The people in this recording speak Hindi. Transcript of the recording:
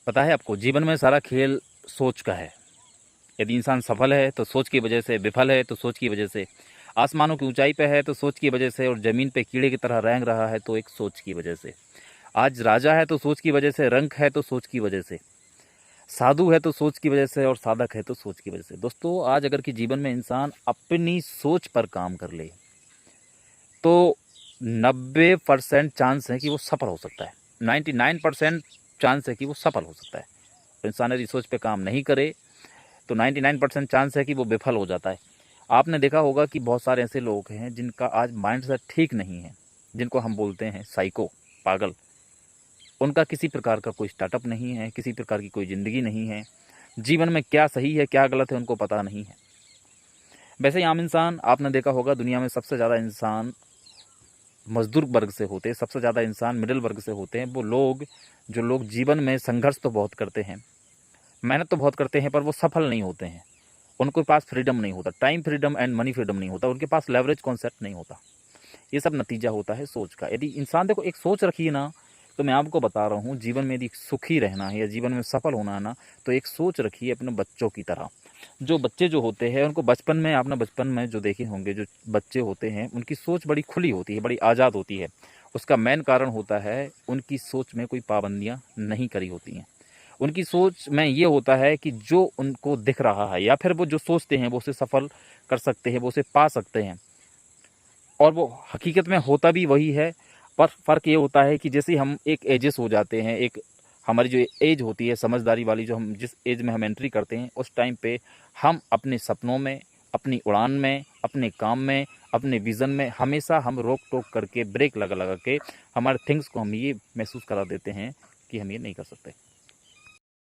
पता है आपको, जीवन में सारा खेल सोच का है। यदि इंसान सफल है तो सोच की वजह से, विफल है तो सोच की वजह से, आसमानों की ऊंचाई पे है तो सोच की वजह से, और ज़मीन पे कीड़े की तरह रेंग रहा है तो एक सोच की वजह से। आज राजा है तो सोच की वजह से, रंक है तो सोच की वजह से, साधु है तो सोच की वजह से, और साधक है तो सोच की वजह से। दोस्तों, आज अगर कि जीवन में इंसान अपनी सोच पर काम कर ले तो 90% चांस है कि वो सफल हो सकता है। 99% चांस है कि वो सफल हो सकता है। तो इंसान यदि सोच पे काम नहीं करे तो 99% चांस है कि वो विफल हो जाता है। आपने देखा होगा कि बहुत सारे ऐसे लोग हैं जिनका आज माइंड सेट ठीक नहीं है, जिनको हम बोलते हैं साइको, पागल। उनका किसी प्रकार का कोई स्टार्टअप नहीं है, किसी प्रकार की कोई ज़िंदगी नहीं है। जीवन में क्या सही है क्या गलत है उनको पता नहीं है। वैसे ही आम इंसान, आपने देखा होगा दुनिया में सबसे ज़्यादा इंसान मजदूर वर्ग से होते हैं, सबसे ज़्यादा इंसान मिडिल वर्ग से होते हैं। वो लोग, जो लोग जीवन में संघर्ष तो बहुत करते हैं, मेहनत तो बहुत करते हैं, पर वो सफल नहीं होते हैं। उनके पास फ्रीडम नहीं होता, time freedom and money freedom नहीं होता, उनके पास लेवरेज कॉन्सेप्ट नहीं होता। ये सब नतीजा होता है सोच का। यदि इंसान, देखो, एक सोच रखिए ना, तो मैं आपको बता रहा हूँ, जीवन में यदि सुखी रहना है या जीवन में सफल होना है ना, तो एक सोच रखिए अपने बच्चों की तरह। जो बच्चे जो होते हैं उनको बचपन में, आपने बचपन में जो देखे होंगे, जो बच्चे होते हैं उनकी सोच बड़ी खुली होती है, बड़ी आज़ाद होती है। उसका मेन कारण होता है उनकी सोच में कोई पाबंदियाँ नहीं करी होती हैं। उनकी सोच में ये होता है कि जो उनको दिख रहा है या फिर वो जो सोचते हैं वो उसे सफल कर सकते हैं, वो उसे पा सकते हैं, और वो हकीकत में होता भी वही है। पर फ़र्क ये होता है कि जैसे ही हम एक एजेस हो जाते हैं, एक हमारी जो एज होती है समझदारी वाली, जो हम जिस एज में हम एंट्री करते हैं, उस टाइम पे हम अपने सपनों में, अपनी उड़ान में, अपने काम में, अपने विज़न में हमेशा हम रोक टोक करके, ब्रेक लगा लगा के हमारे थिंग्स को हम ये महसूस करा देते हैं कि हम ये नहीं कर सकते।